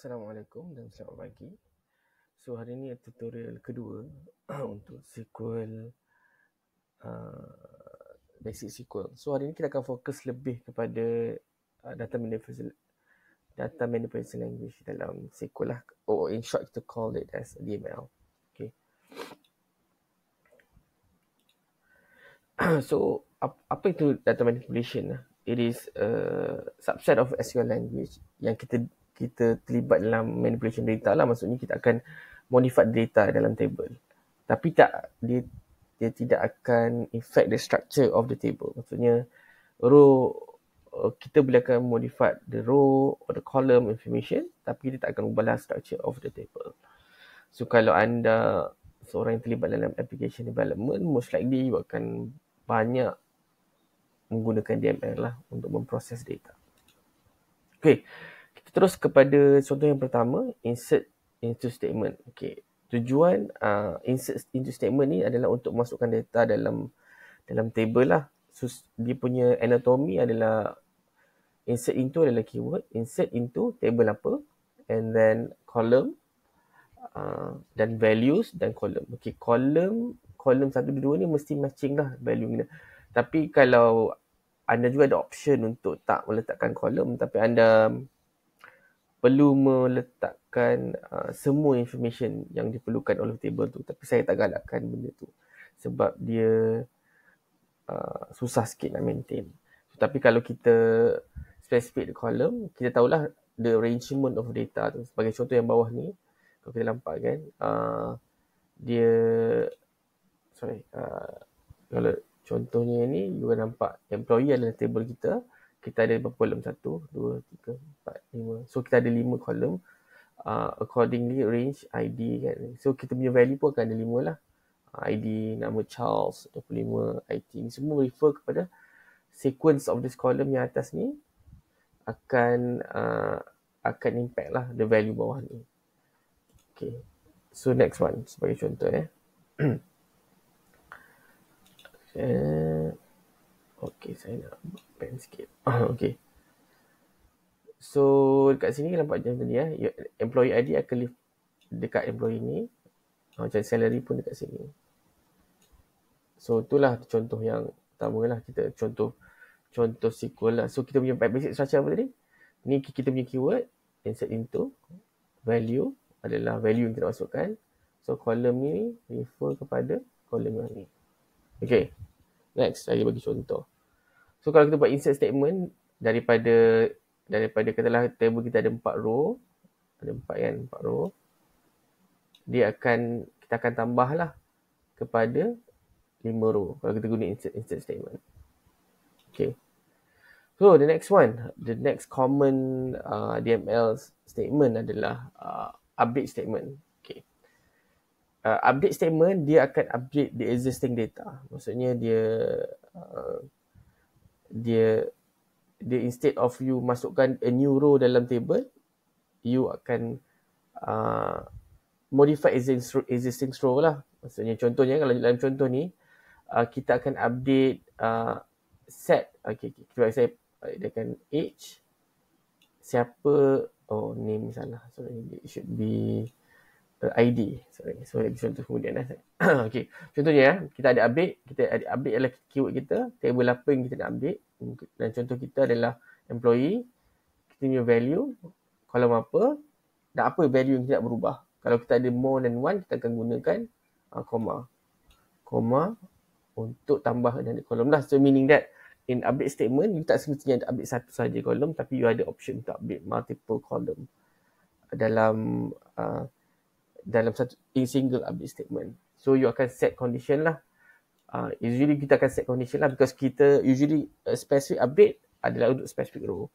Assalamualaikum dan selamat pagi. So hari ini tutorial kedua untuk SQL, basic SQL. So hari ini kita akan fokus lebih kepada data manipulation language dalam SQL lah. Or in short kita call it as DML. Okay. So apa itu data manipulation? It is a subset of SQL language yang kita terlibat dalam manipulation data lah. Maksudnya kita akan modify data dalam table. Tapi dia tidak akan affect the structure of the table. Maksudnya row, kita boleh akan modify the row or the column information, tapi kita tak akan ubahlah structure of the table. So kalau anda seorang yang terlibat dalam application development, most likely you akan banyak menggunakan DML lah untuk memproses data. Okay, kita terus kepada contoh yang pertama, insert into statement. Okay, tujuan insert into statement ni adalah untuk masukkan data dalam table lah. So, dia punya anatomy adalah insert into adalah keyword, insert into table apa, and then column, dan values dan column. Okay, column 1, 2 ni mesti matching lah value ni. Tapi kalau anda juga ada option untuk tak meletakkan column, tapi anda perlu meletakkan semua information yang diperlukan oleh table tu. Tapi saya tak galakkan benda tu sebab dia susah sikit nak maintain. Tapi kalau kita specific the column, kita tahulah the arrangement of data tu. Sebagai contoh yang bawah ni, kalau kita nampak kan, kalau contohnya ni, you akan nampak employee adalah table kita. Kita ada berapa kolom? 1, 2, 3, 4, 5. So kita ada 5 kolom. Accordingly range ID kan. So kita punya value pun akan ada 5 lah. ID, nama Charles, 25, IT. Ni semua refer kepada sequence of this column yang atas ni akan impact lah the value bawah ni. Okay. So next one sebagai contoh Okay, saya nak pen sikit. Okay. So dekat sini nampak macam tadi employee ID akan live dekat employee ni. Macam salary pun dekat sini. So itulah contoh yang pertama lah, kita contoh SQL lah. So kita punya basic structure apa tadi? Ni kita punya keyword, insert into, value adalah value yang kita masukkan. So column ni refer kepada column yang ni. Okay, next saya bagi contoh. So kalau kita buat insert statement daripada katalah table kita ada 4 row, ada 4 kan, 4 row. Kita akan tambah lah kepada 5 row kalau kita guna insert statement. Okay. So the next common DML statement adalah update statement. Okay. Update statement dia akan update the existing data. Maksudnya dia instead of you masukkan a new row dalam table, you akan modify existing row lah. Maksudnya contohnya kalau dalam contoh ni kita akan update set. Okay, saya adakan age, siapa, name salah, sorry, it should be ID, sorry, so lagi contoh kemudian okay, contohnya kita ada update adalah keyword kita, table apa yang kita nak update, dan contoh kita adalah employee, kita punya value, kolom apa, dan apa value yang kita nak berubah. Kalau kita ada more than one, kita akan gunakan comma untuk tambah dan kolom lah. So meaning that in update statement, you tak semestinya update satu saja kolom, tapi you ada option untuk update multiple column dalam satu single update statement. So you akan set condition lah. Usually kita akan set condition lah because kita usually specific update adalah untuk specific row.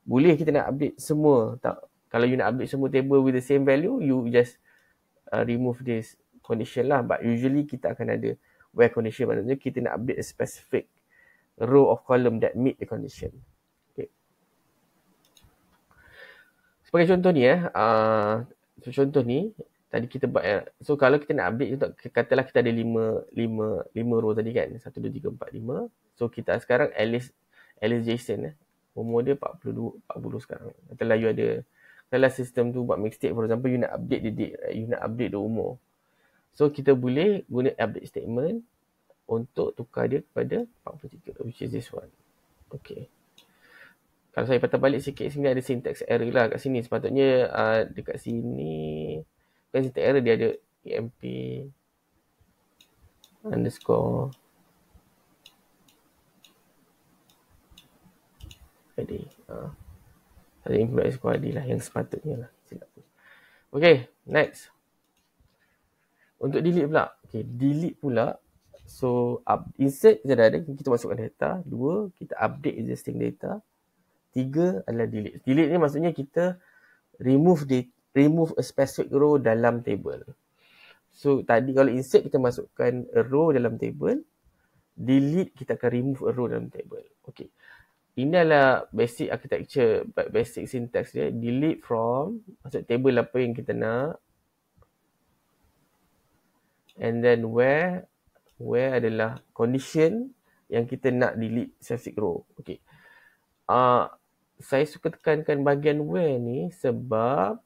Boleh kita nak update semua. Kalau you nak update semua table with the same value, you just remove this condition lah. But usually kita akan ada where condition, maksudnya kita nak update a specific row of column that meet the condition. Okay. Sebagai contoh ni contoh ni tadi kita buat so kalau kita nak update, katalah kita ada 5 row tadi kan, 1, 2, 3, 4, 5. So kita sekarang Alice Jason umur dia 40 sekarang. Katalah you ada Kalau sistem tu buat mistake, for example, you nak update the date, right? You nak update the umur. So, kita boleh guna update statement untuk tukar dia kepada 43, which is this one. Okay. Kalau saya patah balik sikit, sini ada syntax error lah kat sini. Sepatutnya dekat sini, bukan syntax error, dia ada emp underscore id. Ada input underscore id lah yang sepatutnya lah. Silap. Okay, next. Untuk delete pula. Okay, delete pula. So, insert kita dah ada, kita masukkan data. 2, kita update existing data. 3 adalah delete. Delete ni maksudnya kita remove a specific row dalam table. So, tadi kalau insert kita masukkan a row dalam table. Delete kita akan remove a row dalam table. Okay. Ini adalah basic architecture, basic syntax dia. Delete from, masuk table apa yang kita nak. And then where adalah condition yang kita nak delete specific row. Okay. Saya suka tekankan bahagian where ni sebab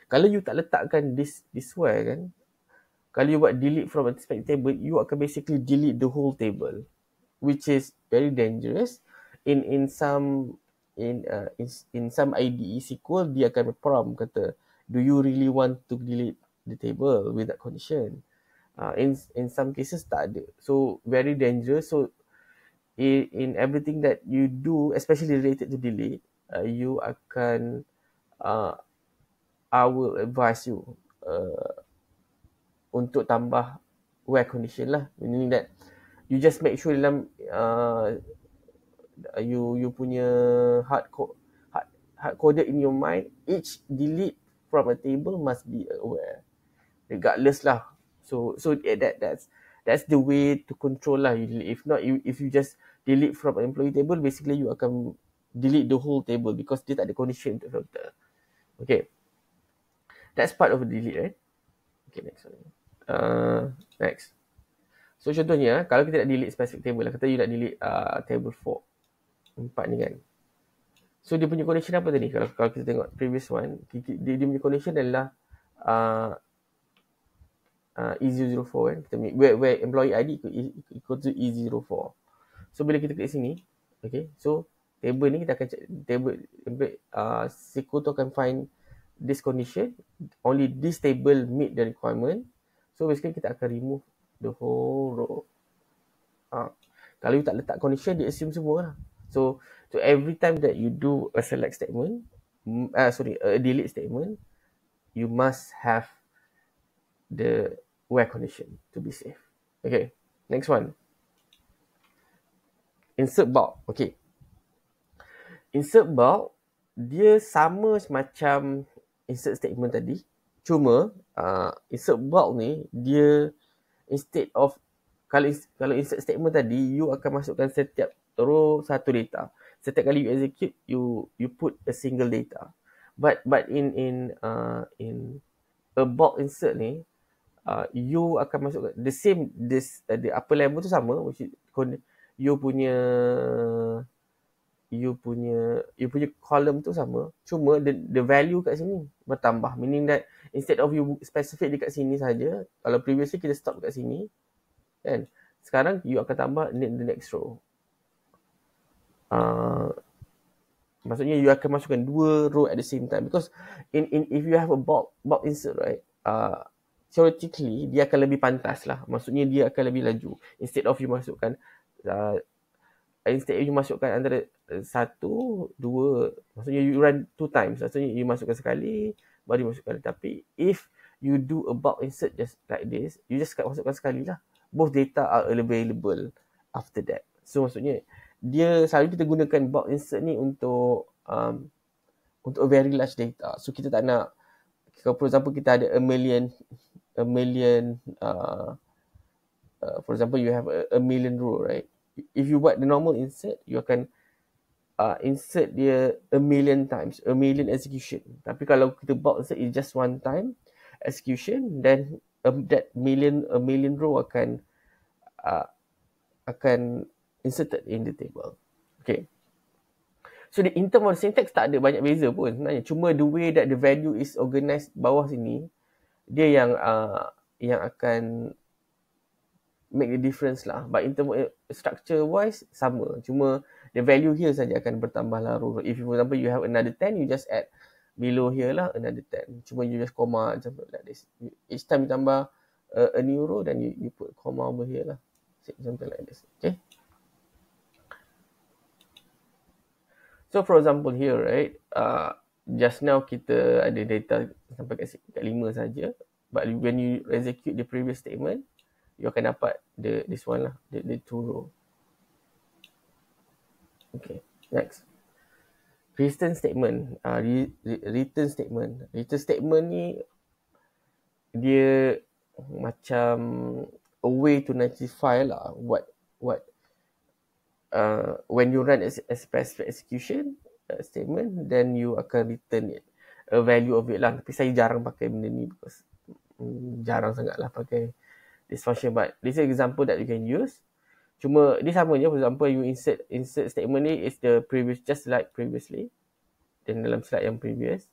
kalau you tak letakkan this where kan, kalau you buat delete from a specific table, you akan basically delete the whole table, which is very dangerous. In some IDE SQL, dia akan prompt kata, do you really want to delete the table with that condition? In some cases tak ada. So very dangerous. So in everything that you do, especially related to delete, you akan I will advise you untuk tambah where condition lah, meaning that you just make sure dalam you punya hard coded in your mind, each delete from a table must be aware, regardless lah. So that's the way to control lah. If not, if you just delete from an employee table, basically you akan delete the whole table because dia tak ada condition untuk filter. Okay, that's part of the delete, right? Okay, next one. Next. So contohnya, kalau kita nak delete specific table lah, kata you nak delete table 4 ni kan. So dia punya condition apa tadi? Kalau kita tengok previous one, dia punya condition adalah E04 kan. Kita where employee ID equal to E04. So bila kita klik sini, okay, so table ni kita akan check table, SQL tu akan find this condition, only this table meet the requirement. So basically kita akan remove the whole row. Kalau you tak letak condition, dia assume semua lah. So every time that you do a select statement, a delete statement, you must have the where condition to be safe. Okay, next one. Insert bulk. Okay. Insert bulk, dia sama macam insert statement tadi. Cuma, insert bulk ni, dia instead of, kalau insert statement tadi, you akan masukkan setiap row satu data. Setiap kali you execute, you put a single data. But in a bulk insert ni, you akan masukkan the same, the upper level tu sama, which is you punya column tu sama, cuma the value kat sini bertambah, meaning that instead of you specific dekat sini saja, kalau previously kita stop dekat sini kan, sekarang you akan tambah the next row. Maksudnya you akan masukkan 2 row at the same time, because if you have a bulk insert, right, theoretically dia akan lebih pantas lah, maksudnya dia akan lebih laju. Instead of you masukkan antara 1, 2, maksudnya you run 2 times, maksudnya you masukkan sekali baru you masukkan. Tapi if you do a bulk insert just like this, you just masukkan sekali lah, both data are available after that. So maksudnya dia selalu kita gunakan bulk insert ni untuk a very large data. So kita tak nak, for example kita ada a million for example you have a million row, right? If you buat the normal insert, you akan insert dia a million times, a million execution. Tapi kalau kita bulk insert is just one time execution, then that a million row akan inserted in the table. Okay. So in term of syntax tak ada banyak beza pun sebenarnya. Cuma the way that the value is organized bawah sini, dia yang akan make the difference lah. But in term of structure wise, sama. Cuma the value here saja akan bertambah lah. If for example you have another 10, you just add below here lah another 10. Cuma you just comma something like this. Each time you tambah a new row, then you put comma over here lah. Something like this. Okay. So for example here, right, just now kita ada data sampai kat 5 saja. But when you execute the previous statement, you akan dapat this one lah, the 2 row. Okay, next. Return statement. Return statement. Return statement ni dia macam a way to notify lah what when you run a specific execution statement, then you akan return it, a value of it lah. Tapi saya jarang pakai benda ni because jarang sangat lah pakai this function, but this is example that you can use. Cuma dia sama je. For example, you insert statement ni is the previous, just like previously, dan dalam slide yang previous.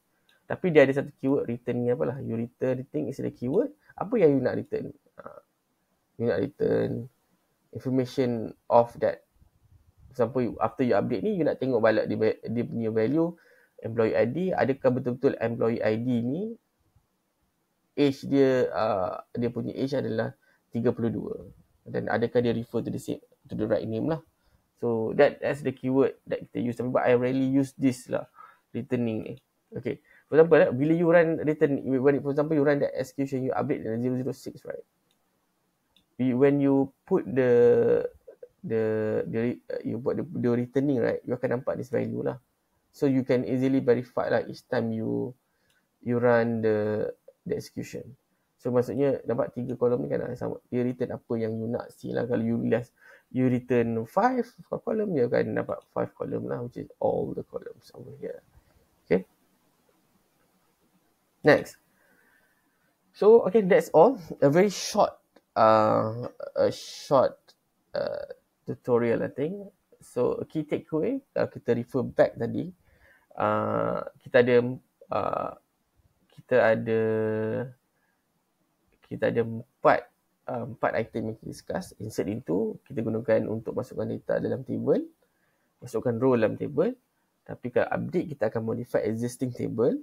Tapi dia ada satu keyword return ni apalah. You return the thing is the keyword. Apa yang you nak return? You nak return information of that. For example, after you update ni, you nak tengok balik dia punya value, employee ID. Adakah betul-betul employee ID ni, age dia, dia punya age adalah 32. Dan adakah dia refer to the right name lah. So that's the keyword that kita use. But I rarely use this lah, returning ni. Okay. For example, bila you run return, for example, you run that execution, you update the 006, right? When you put you put the returning, right, you akan nampak this value lah. So you can easily verify lah each time you run the execution. So maksudnya dapat 3 kolom ni kan sama. Dia return apa yang you nak see lah. Kalau you return 5 kolom, dia akan dapat 5 kolom lah, which is all the columns over here. Okay. Next. So okay, that's all. A very short tutorial, I think. So key takeaway, kita refer back tadi. Kita ada empat item yang kita discuss. Insert into, kita gunakan untuk masukkan data dalam table, masukkan row dalam table. Tapi kalau update, kita akan modify existing table,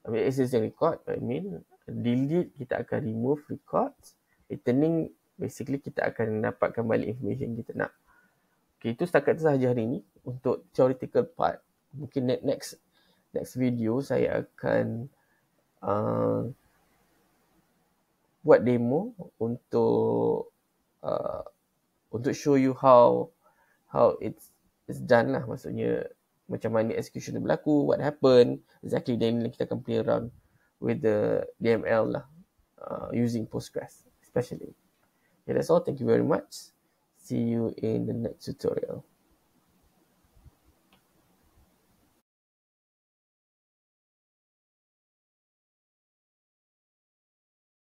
existing record. Delete, kita akan remove records. Returning, basically kita akan dapatkan balik information kita nak. Okay, itu setakat tu sahaja hari ni untuk theoretical part. Mungkin next video saya akan buat demo untuk show you how it's done lah. Maksudnya macam mana execution tu berlaku, what happened exactly. Then kita akan play around with the DML lah, using Postgres especially. Okay, that's all. Thank you very much. See you in the next tutorial.